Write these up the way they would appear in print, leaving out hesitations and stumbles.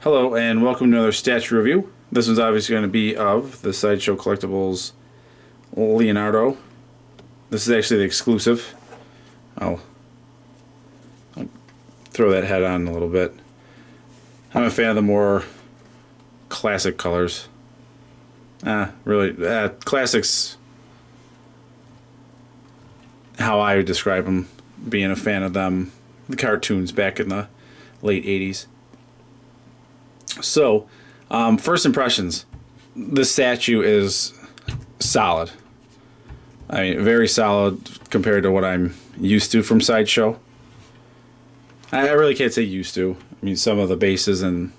Hello and welcome to another statue review. This one's obviously going to be of the Sideshow Collectibles Leonardo. This is actually the exclusive. I'll throw that head on a little bit. I'm a fan of the more classic colors. Classics, how I would describe them, being a fan of them, the cartoons back in the late 80s. So, first impressions. This statue is solid. I mean, very solid compared to what I'm used to from Sideshow. I really can't say used to. I mean, some of the bases and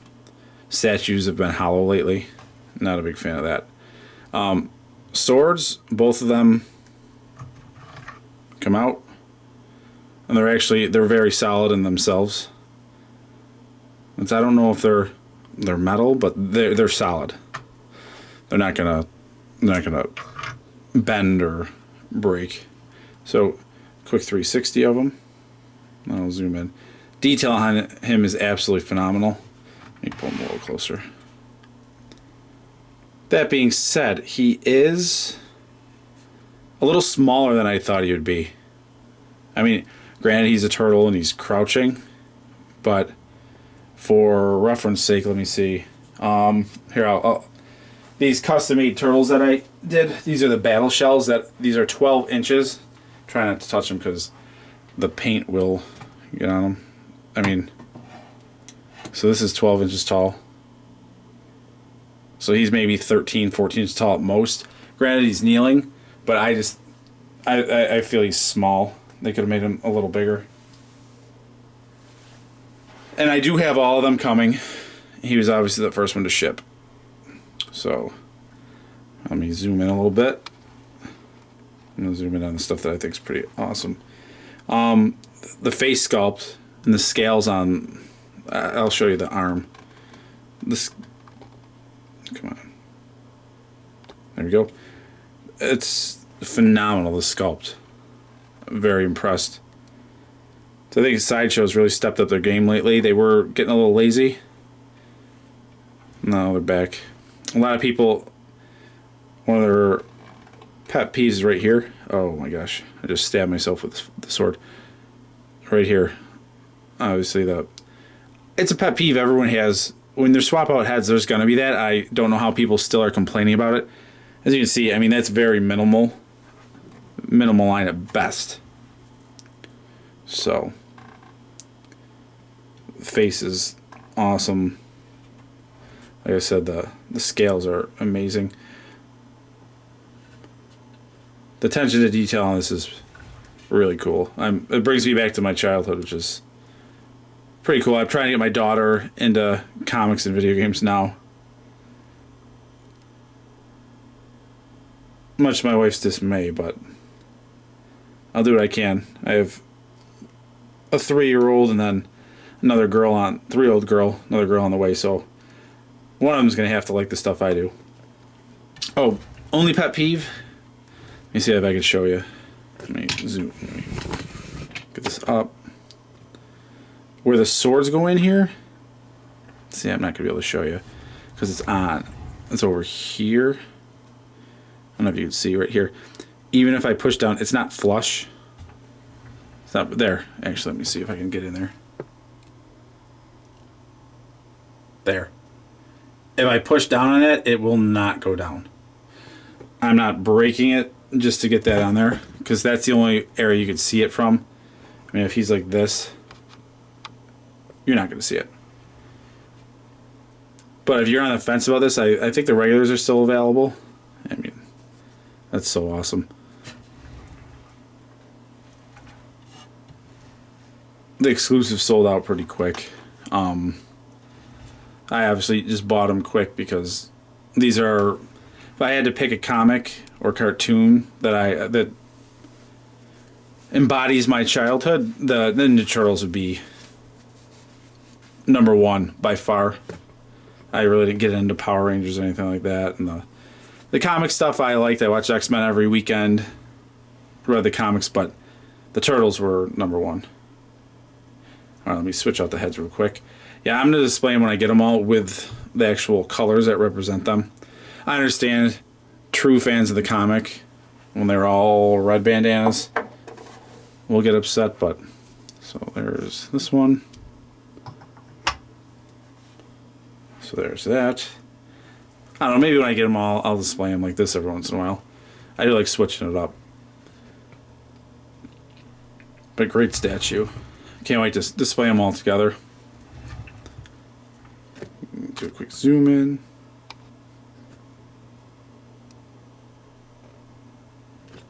statues have been hollow lately. Not a big fan of that. Swords, both of them come out, and they're very solid in themselves. I don't know if they're metal, but they're solid. They're not gonna bend or break. So, quick 360 of them. I'll zoom in. Detail on him is absolutely phenomenal. Let me pull him a little closer. That being said, he is a little smaller than I thought he would be. I mean, granted, he's a turtle and he's crouching, but for reference sake, let me see. Here, these custom-made turtles that I did, these are the battle shells. These are 12 inches. Try not to touch them because the paint will get on them. I mean, so this is 12 inches tall. So he's maybe 13, 14 inches tall at most. Granted, he's kneeling, but I feel he's small. They could have made him a little bigger. And I do have all of them coming. He was obviously the first one to ship. So, let me zoom in a little bit. I'm going to zoom in on the stuff that I think is pretty awesome. The face sculpt and the scales on... I'll show you the arm. Come on. There we go. It's phenomenal, the sculpt. I'm very impressed. So I think Sideshow's really stepped up their game lately. They were getting a little lazy. Now they're back. A lot of people, one of their pet peeves is right here. Oh my gosh. I just stabbed myself with the sword. Right here. Obviously, it's a pet peeve everyone has. When there's swap out heads, there's going to be that. I don't know how people still are complaining about it. As you can see, I mean, that's very minimal. Minimal line at best. So, the face is awesome. Like I said, the scales are amazing. The attention to detail on this is really cool. It brings me back to my childhood, which is pretty cool. I'm trying to get my daughter into comics and video games now. Much to my wife's dismay, but I'll do what I can. I have a 3-year-old and then another 3-year-old girl, another girl on the way, so one of them's going to have to like the stuff I do. Oh, only pet peeve? Let me see if I can show you. Let me zoom. Let me get this up. Where the swords go in here, see, I'm not going to be able to show you because it's on. It's over here. I don't know if you can see right here. Even if I push down, it's not flush. It's not there. Actually, let me see if I can get in there. There. If I push down on it, it will not go down. I'm not breaking it just to get that on there because that's the only area you can see it from. I mean, if he's like this, you're not going to see it. But if you're on the fence about this, I think the regulars are still available. I mean, that's so awesome. The exclusive sold out pretty quick. I obviously just bought them quick because these are... If I had to pick a comic or cartoon that embodies my childhood, the Ninja Turtles would be number one by far. I really didn't get into Power Rangers or anything like that, and the comic stuff I liked. I watched X-Men every weekend, read the comics, but the Turtles were number one. All right, let me switch out the heads real quick. Yeah, I'm going to display them when I get them all with the actual colors that represent them. I understand true fans of the comic, when they're all red bandanas, will get upset, but... So there's this one. So there's that. I don't know, maybe when I get them all, I'll display them like this every once in a while. I do like switching it up. But great statue. Can't wait to display them all together. Do a quick zoom in.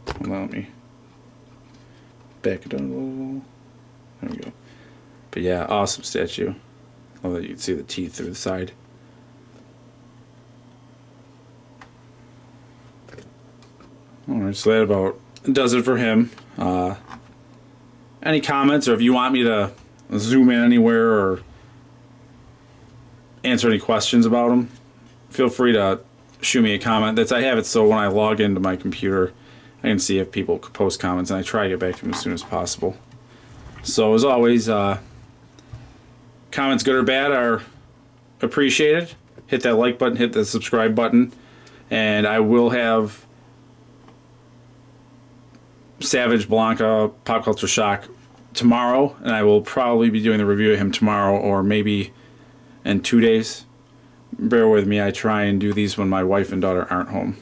Hold on, let me back it down a little. There we go. But yeah, awesome statue. Love that you can see the teeth through the side. Alright, so that about does it for him. Any comments, or if you want me to zoom in anywhere or answer any questions about them, feel free to shoot me a comment. I have it so when I log into my computer, I can see if people post comments, and I try to get back to them as soon as possible. So as always, comments good or bad are appreciated. Hit that like button, hit the subscribe button, and I will have Savage Blanca Pop Culture Shock tomorrow, and I will probably be doing the review of him tomorrow or maybe in 2 days. Bear with me, I try and do these when my wife and daughter aren't home.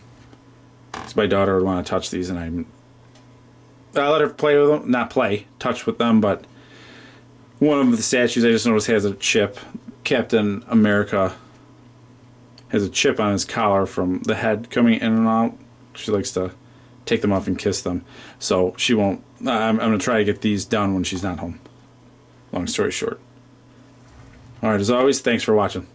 Because my daughter would want to touch these, and I let her play with them, not play, touch with them, but one of the statues I just noticed has a chip. Captain America has a chip on his collar from the head coming in and out. She likes to take them off and kiss them. So she won't... I'm going to try to get these done when she's not home. Long story short. Alright, as always, thanks for watching.